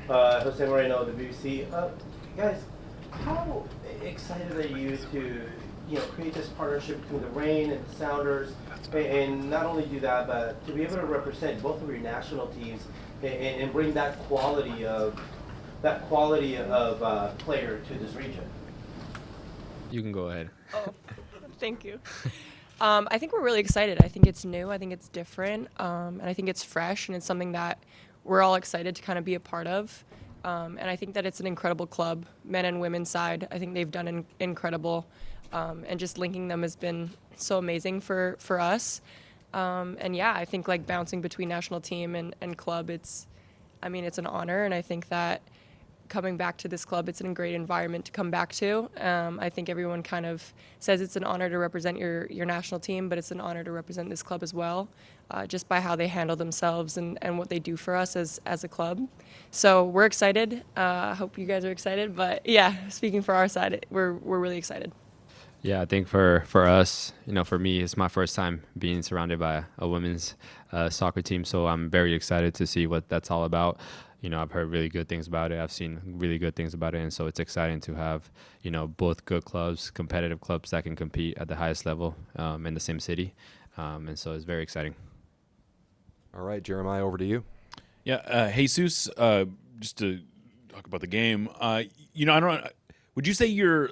Jose Moreno, the BBC. Guys, how excited are you to create this partnership between the Rain and the Sounders, and not only do that, but to be able to represent both of your national teams and bring that quality of player to this region? You can go ahead. Oh, thank you. I think we're really excited. I think it's new. I think it's different. And I think it's fresh. And it's something that we're all excited to kind of be a part of. And I think that it's an incredible club, men and women's side. I think they've done incredible. And just linking them has been so amazing for us. And yeah, I think like bouncing between national team and club, it's an honor. And I think that coming back to this club, it's a great environment to come back to. I think everyone kind of says it's an honor to represent your national team, but it's an honor to represent this club as well, just by how they handle themselves and what they do for us as a club. So we're excited. I hope you guys are excited. But yeah, speaking for our side, we're really excited. Yeah, I think for us, for me, it's my first time being surrounded by a women's soccer team, so I'm very excited to see what that's all about. I've heard really good things about it. I've seen really good things about it, and so it's exciting to have, both good clubs, competitive clubs that can compete at the highest level in the same city, and so it's very exciting. All right, Jeremiah, over to you. Yeah, Jesus, just to talk about the game, I don't. Would you say your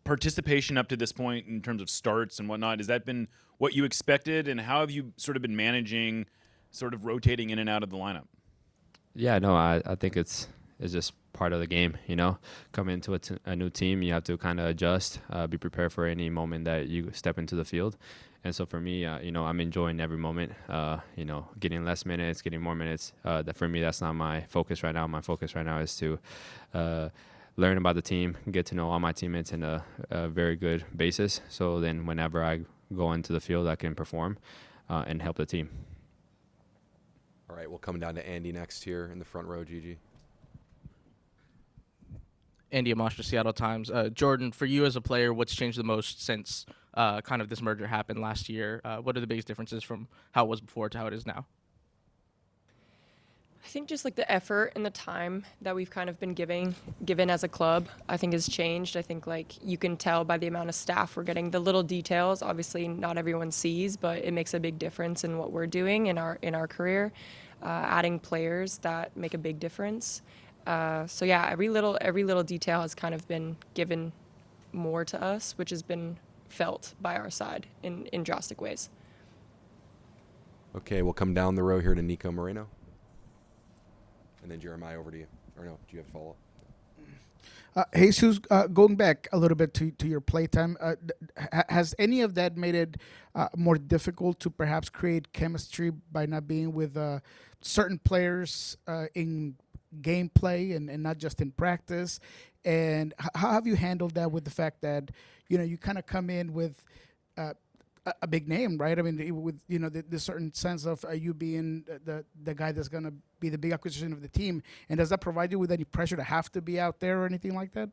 participation up to this point in terms of starts and whatnot, has that been what you expected, and how have you sort of been managing, sort of rotating in and out of the lineup? Yeah, no, I think it's just part of the game, Come into a new team, you have to kind of adjust, be prepared for any moment that you step into the field. And so for me, I'm enjoying every moment, getting less minutes, getting more minutes. That for me, that's not my focus right now. My focus right now is to learn about the team, get to know all my teammates in a very good basis. So then whenever I go into the field, I can perform and help the team. All right, we'll come down to Andy next here in the front row, Gigi. Andy Amash, Seattle Times. Jordyn, for you as a player, what's changed the most since kind of this merger happened last year? What are the biggest differences from how it was before to how it is now? I think just like the effort and the time that we've kind of been given as a club, I think has changed. I think like you can tell by the amount of staff we're getting, the little details. Obviously, not everyone sees, but it makes a big difference in what we're doing in our career. Adding players that make a big difference. So yeah, every little detail has kind of been given more to us, which has been felt by our side in drastic ways. Okay, we'll come down the row here to Nico Moreno. And then Jeremiah, over to you. Or no, do you have a follow-up? Jesus, going back a little bit to your playtime, has any of that made it more difficult to perhaps create chemistry by not being with certain players in gameplay and not just in practice? And how have you handled that with the fact that, you kind of come in with a big name, right? I mean, with the certain sense of you being the guy that's going to be the big acquisition of the team, and does that provide you with any pressure to have to be out there or anything like that?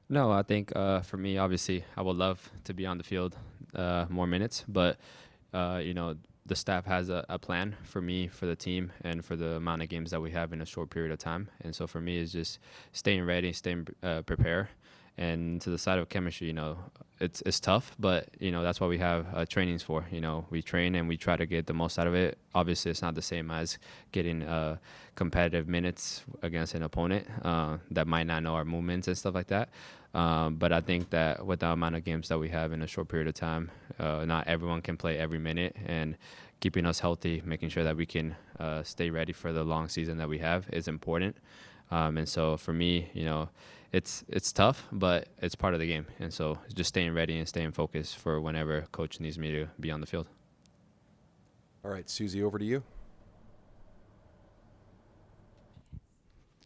No, I think for me, obviously, I would love to be on the field more minutes, but the staff has a plan for me, for the team, and for the amount of games that we have in a short period of time. And so for me, it's just staying ready, staying prepared. And to the side of chemistry, it's tough, but that's what we have trainings for. We train and we try to get the most out of it. Obviously, it's not the same as getting competitive minutes against an opponent that might not know our movements and stuff like that. But I think that with the amount of games that we have in a short period of time, not everyone can play every minute, and keeping us healthy, making sure that we can stay ready for the long season that we have is important. And so for me, it's tough, but it's part of the game. And so just staying ready and staying focused for whenever coach needs me to be on the field. All right, Susie, over to you.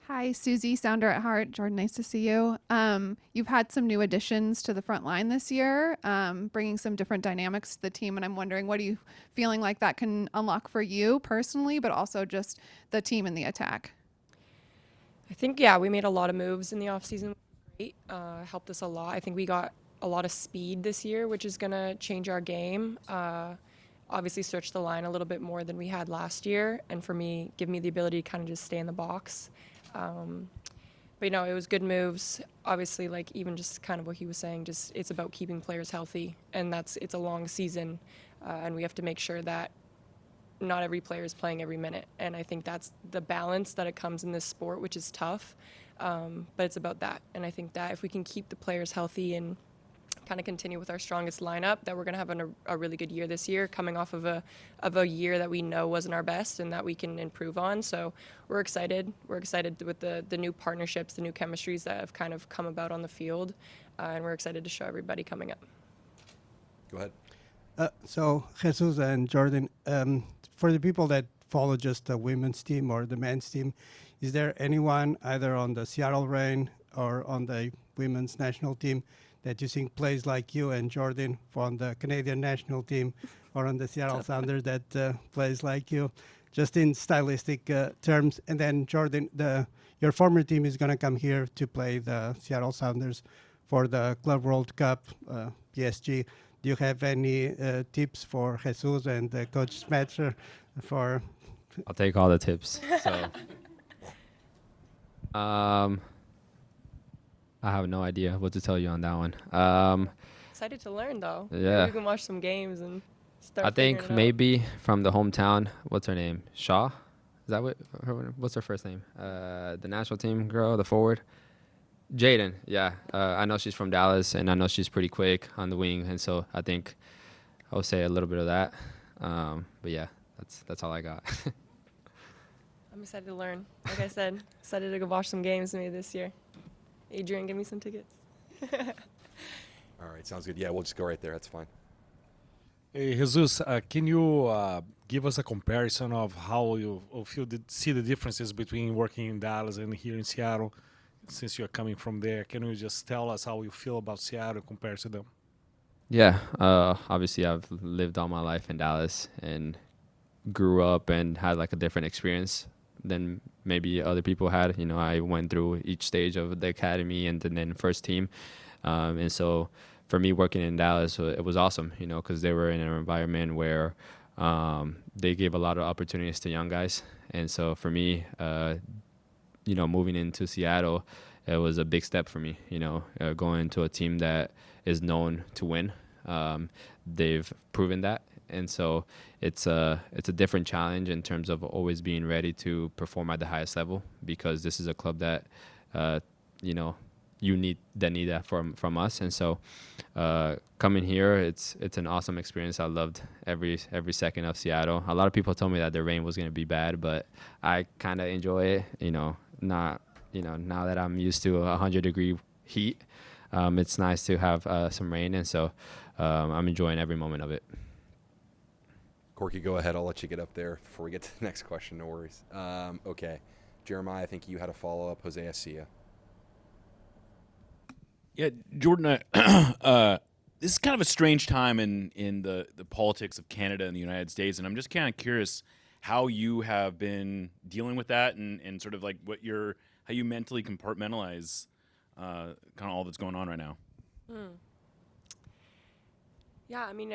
Hi, Susie, Sounder at Heart. Jordyn, nice to see you. You've had some new additions to the front line this year, bringing some different dynamics to the team, and I'm wondering, what are you feeling like that can unlock for you personally, but also just the team in the attack? I think, yeah, we made a lot of moves in the offseason. Great. Helped us a lot. I think we got a lot of speed this year, which is going to change our game. Obviously, search the line a little bit more than we had last year. And for me, give me the ability to kind of just stay in the box. But you know, it was good moves. Obviously, like even just kind of what he was saying, just it's about keeping players healthy, and it's a long season, and we have to make sure that not every player is playing every minute. And I think that's the balance that it comes in this sport, which is tough. But it's about that. And I think that if we can keep the players healthy and kind of continue with our strongest lineup, that we're going to have a really good year this year, coming off of a year that we know wasn't our best and that we can improve on. So we're excited. We're excited with the new partnerships, the new chemistries that have kind of come about on the field, and we're excited to show everybody coming up. Go ahead. So Jesus and Jordyn, for the people that follow just the women's team or the men's team, is there anyone either on the Seattle Reign or on the women's national team that you think plays like you and Jordyn on the Canadian national team or on the Seattle Sounders that plays like you, just in stylistic terms? And then Jordyn, your former team is going to come here to play the Seattle Sounders for the Club World Cup, PSG. Do you have any tips for Jesus and Coach Smetzer for? I'll take all the tips. So, I have no idea what to tell you on that one. Excited to learn though. Yeah. Maybe we can watch some games and start. I think figuring it out. maybe from the hometown. What's her name? Shaw? Is that what's her first name? The national team girl, the forward. Jordyn, yeah. I know she's from Dallas, and I know she's pretty quick on the wing, and so I think I would say a little bit of that. But yeah, that's all I got. I'm excited to learn. Like I said, excited to go watch some games maybe this year. Adrian, give me some tickets. All right, sounds good. Yeah, we'll just go right there. That's fine. Hey, Jesus, can you give us a comparison of how you see the differences between working in Dallas and here in Seattle? Since you're coming from there, can you just tell us how you feel about Seattle compared to them? Yeah, obviously I've lived all my life in Dallas and grew up and had like a different experience than maybe other people had. You know, I went through each stage of the academy and then first team. And so for me working in Dallas, it was awesome, you know, because they were in an environment where they gave a lot of opportunities to young guys. And so for me, you know, moving into Seattle, it was a big step for me, you know, going into a team that is known to win. They've proven that. And so it's a different challenge in terms of always being ready to perform at the highest level, because this is a club that, you know, need that from us. And so coming here, it's an awesome experience. I loved every second of Seattle. A lot of people told me that the rain was going to be bad, but I kind of enjoy it, you know. Not, you know, now that I'm used to 100-degree heat, it's nice to have some rain, and so I'm enjoying every moment of it. Corky, go ahead. I'll let you get up there before we get to the next question. No worries. Okay. Jeremiah, I think you had a follow-up. Jose, I see you. Yeah, Jordyn, this is kind of a strange time in the politics of Canada and the United States, and I'm just kind of curious how you have been dealing with that and sort of like how you mentally compartmentalize kind of all that's going on right now. Yeah, I mean,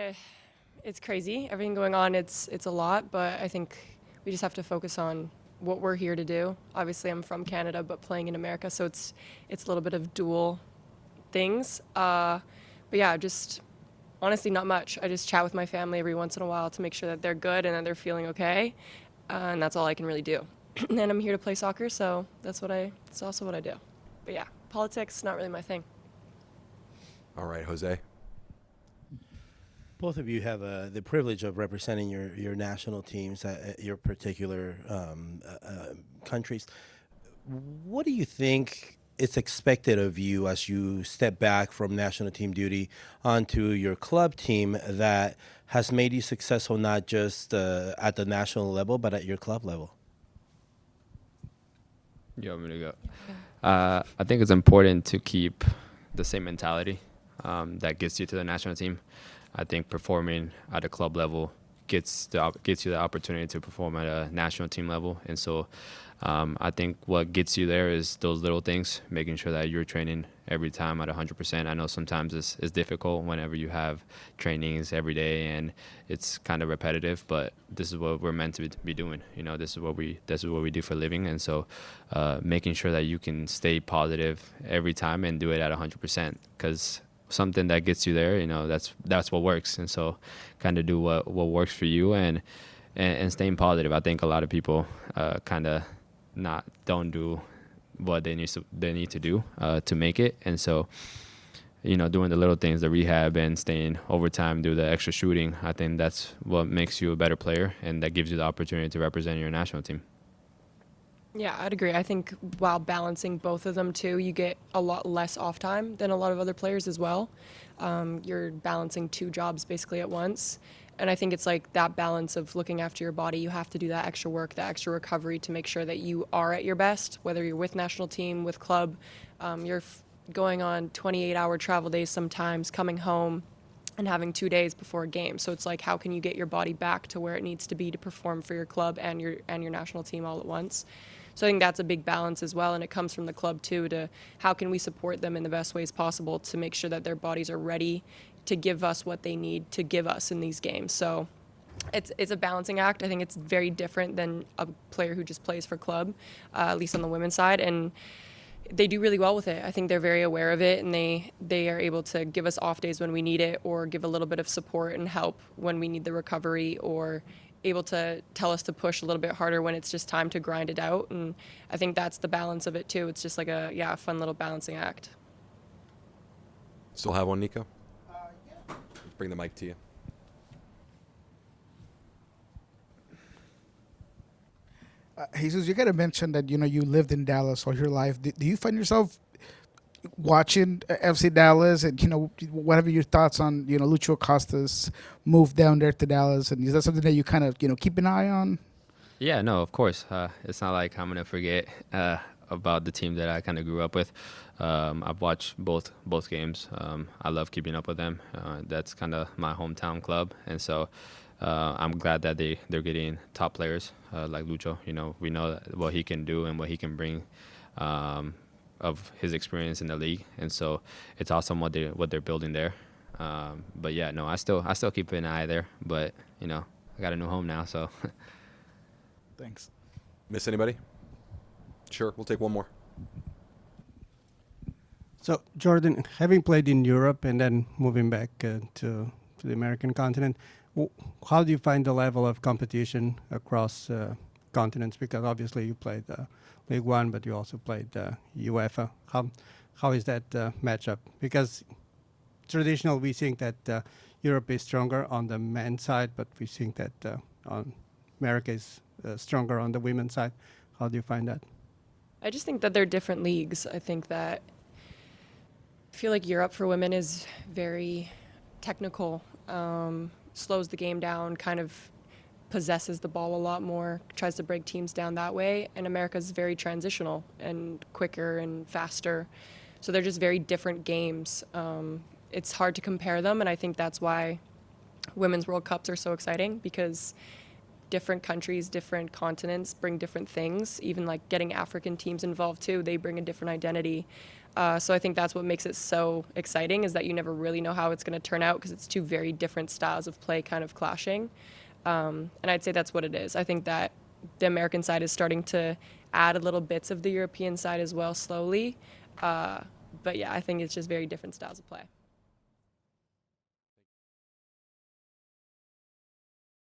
it's crazy. Everything going on, it's a lot, but I think we just have to focus on what we're here to do. Obviously, I'm from Canada, but playing in America, so it's a little bit of dual things. But yeah, just honestly not much. I just chat with my family every once in a while to make sure that they're good and that they're feeling okay, and that's all I can really do. And then I'm here to play soccer, so that's also what I do. But yeah, politics, not really my thing. All right, Jose. Both of you have the privilege of representing your national teams at your particular countries. What do you think is expected of you as you step back from national team duty onto your club team that has made you successful not just at the national level, but at your club level? You want me to go? I think it's important to keep the same mentality that gets you to the national team. I think performing at a club level gets you the opportunity to perform at a national team level. And so I think what gets you there is those little things, making sure that you're training every time at 100%. I know sometimes it's difficult whenever you have trainings every day and it's kind of repetitive, but this is what we're meant to be doing. This is what we do for a living, and so making sure that you can stay positive every time and do it at 100%, because something that gets you there, that's what works. And so kind of do what works for you and staying positive. I think a lot of people kind of don't do what they need to do to make it. And so doing the little things, the rehab and staying overtime, do the extra shooting, I think that's what makes you a better player, and that gives you the opportunity to represent your national team. Yeah, I'd agree. I think while balancing both of them too, you get a lot less off time than a lot of other players as well. You're balancing two jobs basically at once. And I think it's like that balance of looking after your body. You have to do that extra work, that extra recovery to make sure that you are at your best, whether you're with national team, with club. You're going on 28-hour travel days sometimes, coming home and having 2 days before a game. So it's like, how can you get your body back to where it needs to be to perform for your club and your national team all at once? So I think that's a big balance as well, and it comes from the club too, to how can we support them in the best ways possible to make sure that their bodies are ready to give us what they need to give us in these games. So it's a balancing act. I think it's very different than a player who just plays for club, at least on the women's side, and they do really well with it. I think they're very aware of it, and they are able to give us off days when we need it, or give a little bit of support and help when we need the recovery, or able to tell us to push a little bit harder when it's just time to grind it out. And I think that's the balance of it too. It's just like a fun little balancing act. Still have one, Nico? Yeah. Let's bring the mic to you. Jesus, you gotta mention that you lived in Dallas all your life. Do you find yourself watching FC Dallas, and what are your thoughts on Lucho Acosta's move down there to Dallas, and is that something that you kind of keep an eye on? Yeah, no, of course. It's not like I'm gonna forget about the team that I kind of grew up with. I've watched both games. I love keeping up with them. That's kind of my hometown club, and so I'm glad that they're getting top players like Lucho. We know what he can do and what he can bring of his experience in the league, and so it's awesome what they're building there. But yeah, no, I still keep an eye there. But I got a new home now, so. Thanks. Miss anybody? Sure, we'll take one more. So, Jordyn, having played in Europe and then moving back to the American continent, how do you find the level of competition across continents? Because obviously you played League One, but you also played UEFA. How is that matchup? Because traditional, we think that Europe is stronger on the men's side, but we think that on America is stronger on the women's side. How do you find that? I just think that they're different leagues. I feel like Europe for women is very technical, slows the game down, kind of possesses the ball a lot more, tries to break teams down that way, and America's very transitional and quicker and faster. So they're just very different games. It's hard to compare them, and I think that's why Women's World Cups are so exciting, because different countries, different continents bring different things. Even like getting African teams involved too, they bring a different identity. So I think that's what makes it so exciting, is that you never really know how it's going to turn out, because it's two very different styles of play kind of clashing. And I'd say that's what it is. I think that the American side is starting to add a little bits of the European side as well slowly. But yeah, I think it's just very different styles of play.